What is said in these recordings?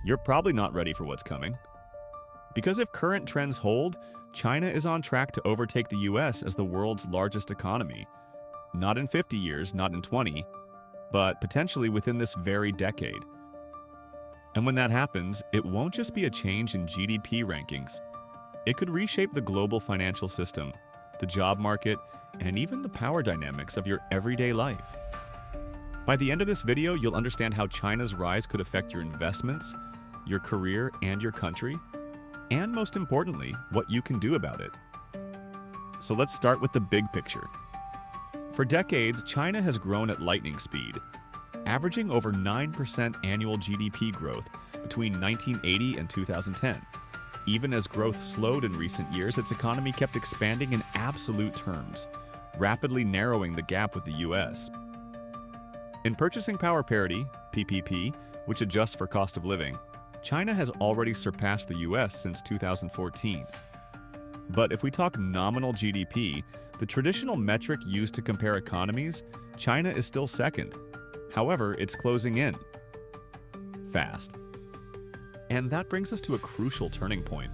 you're probably not ready for what's coming. Because if current trends hold, China is on track to overtake the US as the world's largest economy. Not in 50 years, not in 20, but potentially within this very decade. And when that happens, it won't just be a change in GDP rankings. It could reshape the global financial system, the job market, and even the power dynamics of your everyday life. By the end of this video, you'll understand how China's rise could affect your investments, your career, and your country, and most importantly, what you can do about it. So let's start with the big picture. For decades, China has grown at lightning speed, averaging over 9% annual GDP growth between 1980 and 2010. Even as growth slowed in recent years, its economy kept expanding in absolute terms, rapidly narrowing the gap with the US. In purchasing power parity, PPP, which adjusts for cost of living, China has already surpassed the US since 2014. But if we talk nominal GDP, the traditional metric used to compare economies, China is still second. However, it's closing in fast. And that brings us to a crucial turning point.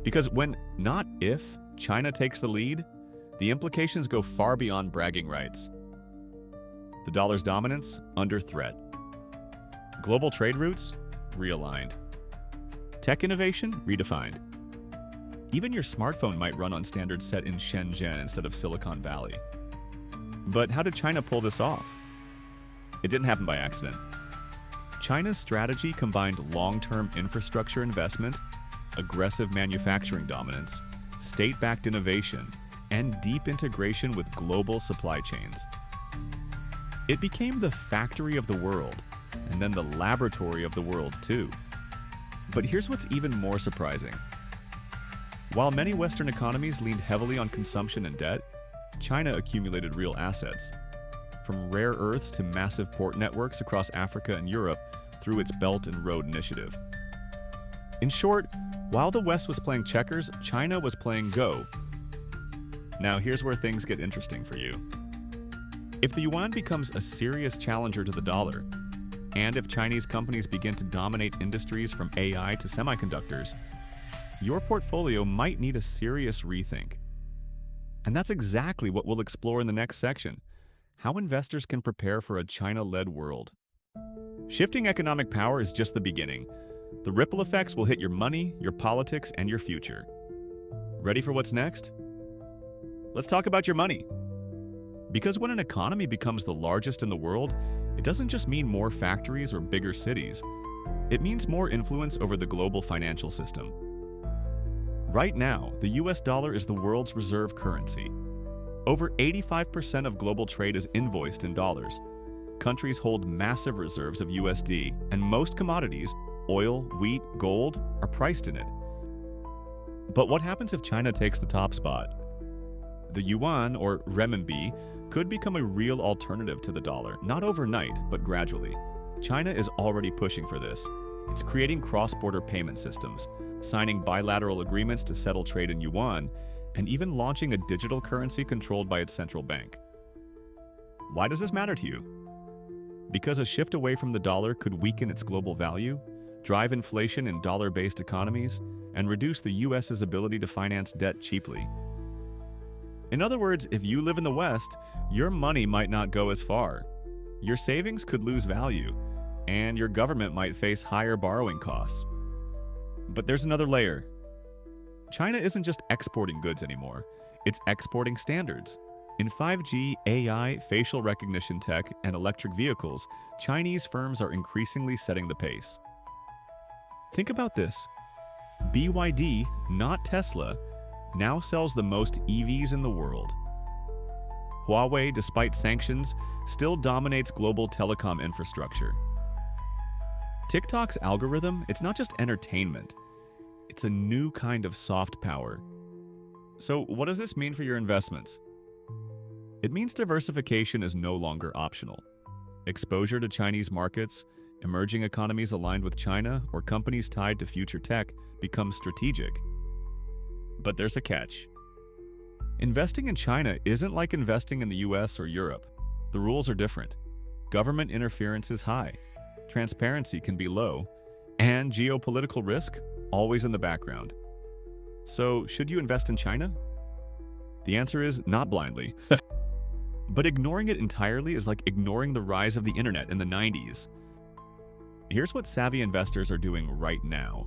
Because when, not if, China takes the lead, the implications go far beyond bragging rights. The dollar's dominance, under threat. Global trade routes, realigned. Tech innovation, redefined. Even your smartphone might run on standards set in Shenzhen instead of Silicon Valley. But how did China pull this off? It didn't happen by accident. China's strategy combined long-term infrastructure investment, aggressive manufacturing dominance, state-backed innovation, and deep integration with global supply chains. It became the factory of the world, and then the laboratory of the world too. But here's what's even more surprising. While many Western economies leaned heavily on consumption and debt, China accumulated real assets. From rare earths to massive port networks across Africa and Europe through its Belt and Road Initiative. In short, while the West was playing checkers, China was playing Go. Now here's where things get interesting for you. If the yuan becomes a serious challenger to the dollar, and if Chinese companies begin to dominate industries from AI to semiconductors, your portfolio might need a serious rethink. And that's exactly what we'll explore in the next section: how investors can prepare for a China-led world. Shifting economic power is just the beginning. The ripple effects will hit your money, your politics, and your future. Ready for what's next? Let's talk about your money. Because when an economy becomes the largest in the world, it doesn't just mean more factories or bigger cities. It means more influence over the global financial system. Right now, the US dollar is the world's reserve currency. Over 85% of global trade is invoiced in dollars. Countries hold massive reserves of USD, and most commodities, oil, wheat, gold, are priced in it. But what happens if China takes the top spot? The yuan, or renminbi, could become a real alternative to the dollar, not overnight, but gradually. China is already pushing for this. It's creating cross-border payment systems, signing bilateral agreements to settle trade in yuan, and even launching a digital currency controlled by its central bank. Why does this matter to you? Because a shift away from the dollar could weaken its global value, drive inflation in dollar-based economies, and reduce the US's ability to finance debt cheaply. In other words, if you live in the West, your money might not go as far. Your savings could lose value, and your government might face higher borrowing costs. But there's another layer. China isn't just exporting goods anymore, it's exporting standards. In 5G, AI, facial recognition tech, and electric vehicles, Chinese firms are increasingly setting the pace. Think about this. BYD, not Tesla, now sells the most EVs in the world. Huawei, despite sanctions, still dominates global telecom infrastructure. TikTok's algorithm, it's not just entertainment. It's a new kind of soft power. So what does this mean for your investments? It means diversification is no longer optional. Exposure to Chinese markets, emerging economies aligned with China, or companies tied to future tech becomes strategic. But there's a catch. Investing in China isn't like investing in the US or Europe. The rules are different. Government interference is high. transparency can be low, and geopolitical risk always in the background. So, should you invest in China? The answer is not blindly. But ignoring it entirely is like ignoring the rise of the internet in the 90s. Here's what savvy investors are doing right now: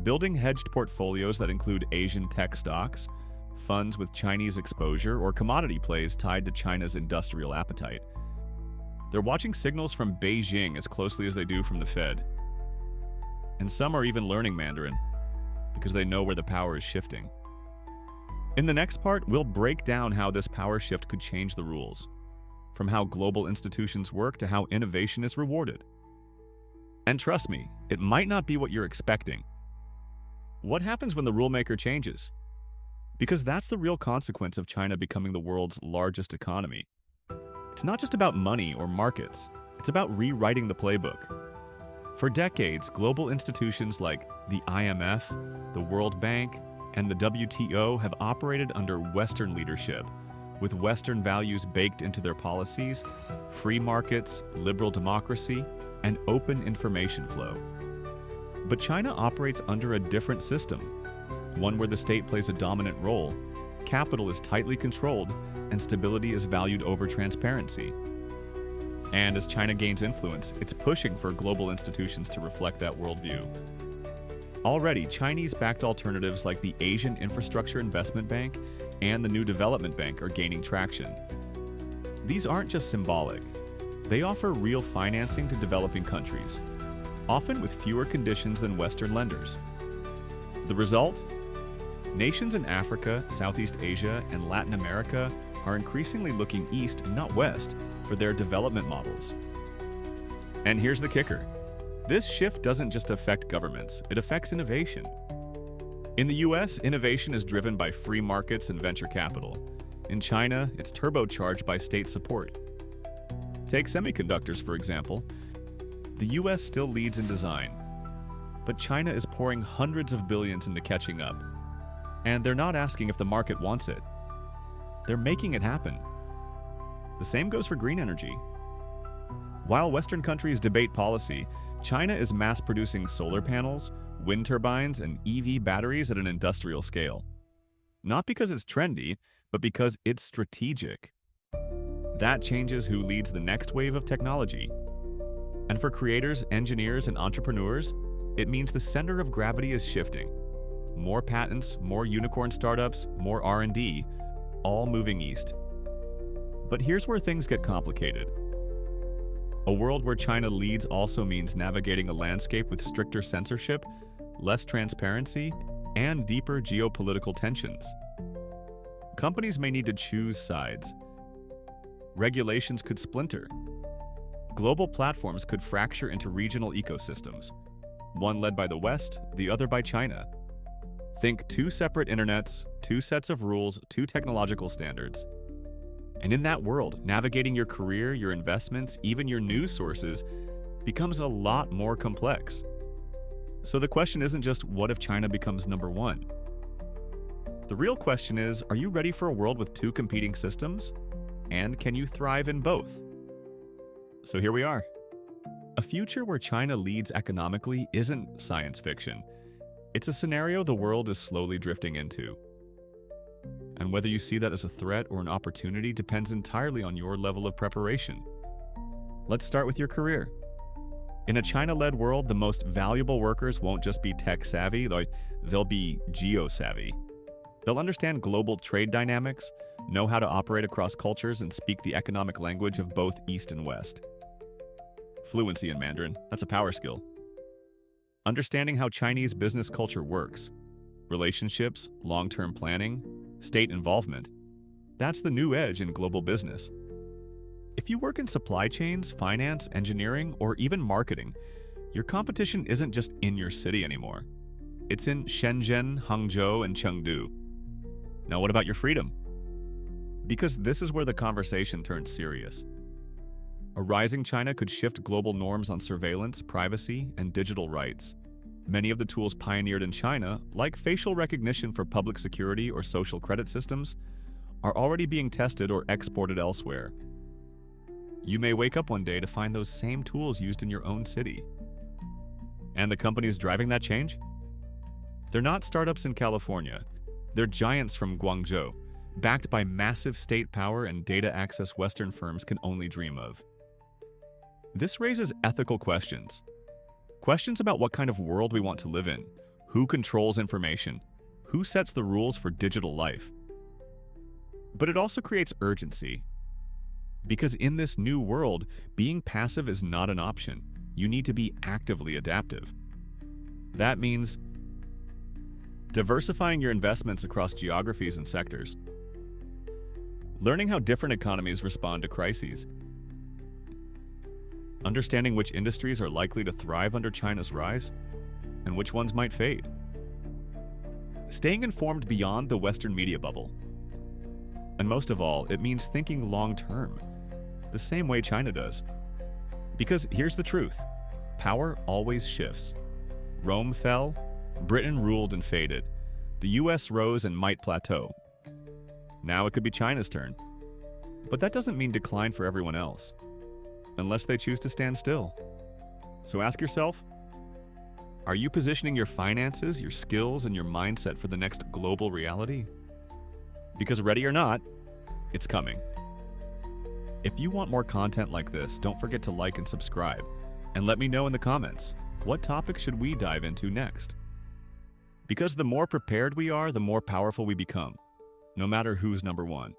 building hedged portfolios that include Asian tech stocks, funds with Chinese exposure, or commodity plays tied to China's industrial appetite. They're watching signals from Beijing as closely as they do from the Fed. And some are even learning Mandarin, because they know where the power is shifting. In the next part, we'll break down how this power shift could change the rules, from how global institutions work to how innovation is rewarded. And trust me, it might not be what you're expecting. What happens when the rulemaker changes? Because that's the real consequence of China becoming the world's largest economy. It's not just about money or markets, it's about rewriting the playbook. For decades, global institutions like the IMF, the World Bank, and the WTO have operated under Western leadership, with Western values baked into their policies: free markets, liberal democracy, and open information flow. But China operates under a different system, one where the state plays a dominant role, capital is tightly controlled, and stability is valued over transparency. And as China gains influence, it's pushing for global institutions to reflect that worldview. Already, Chinese-backed alternatives like the Asian Infrastructure Investment Bank and the New Development Bank are gaining traction. These aren't just symbolic. They offer real financing to developing countries, often with fewer conditions than Western lenders. The result? Nations in Africa, Southeast Asia, and Latin America are increasingly looking east, not west, for their development models. And here's the kicker. This shift doesn't just affect governments, it affects innovation. In the US, innovation is driven by free markets and venture capital. In China, it's turbocharged by state support. Take semiconductors, for example. The US still leads in design, but China is pouring hundreds of billions into catching up. And they're not asking if the market wants it. They're making it happen. The same goes for green energy. While Western countries debate policy, China is mass-producing solar panels, wind turbines, and EV batteries at an industrial scale. Not because it's trendy, but because it's strategic. That changes who leads the next wave of technology. And for creators, engineers, and entrepreneurs, it means the center of gravity is shifting. More patents, more unicorn startups, more R&D, all moving east. But here's where things get complicated. A world where China leads also means navigating a landscape with stricter censorship, less transparency, and deeper geopolitical tensions. Companies may need to choose sides. Regulations could splinter. Global platforms could fracture into regional ecosystems, one led by the West, the other by China. Think two separate internets, two sets of rules, two technological standards. And in that world, navigating your career, your investments, even your news sources becomes a lot more complex. So the question isn't just what if China becomes number one? The real question is, are you ready for a world with two competing systems? And can you thrive in both? So here we are. A future where China leads economically isn't science fiction. It's a scenario the world is slowly drifting into. And whether you see that as a threat or an opportunity depends entirely on your level of preparation. Let's start with your career. In a China-led world, the most valuable workers won't just be tech-savvy, they'll be geo-savvy. They'll understand global trade dynamics, know how to operate across cultures, and speak the economic language of both East and West. Fluency in Mandarin, that's a power skill. Understanding how Chinese business culture works, relationships, long-term planning, state involvement, that's the new edge in global business. If you work in supply chains, finance, engineering, or even marketing, your competition isn't just in your city anymore. It's in Shenzhen, Hangzhou, and Chengdu. Now what about your freedom? Because this is where the conversation turns serious. A rising China could shift global norms on surveillance, privacy, and digital rights. Many of the tools pioneered in China, like facial recognition for public security or social credit systems, are already being tested or exported elsewhere. You may wake up one day to find those same tools used in your own city. And the companies driving that change? They're not startups in California. They're giants from Guangzhou, backed by massive state power and data access Western firms can only dream of. This raises ethical questions. Questions about what kind of world we want to live in, who controls information, who sets the rules for digital life. But it also creates urgency. Because in this new world, being passive is not an option. You need to be actively adaptive. That means diversifying your investments across geographies and sectors, learning how different economies respond to crises, understanding which industries are likely to thrive under China's rise and which ones might fade, staying informed beyond the Western media bubble. And most of all, it means thinking long-term, the same way China does. Because here's the truth, power always shifts. Rome fell, Britain ruled and faded. The US rose and might plateau. Now it could be China's turn. But that doesn't mean decline for everyone else, unless they choose to stand still. So ask yourself, are you positioning your finances, your skills, and your mindset for the next global reality? Because ready or not, it's coming. If you want more content like this, don't forget to like and subscribe, and let me know in the comments, what topic should we dive into next? Because the more prepared we are, the more powerful we become, no matter who's number one.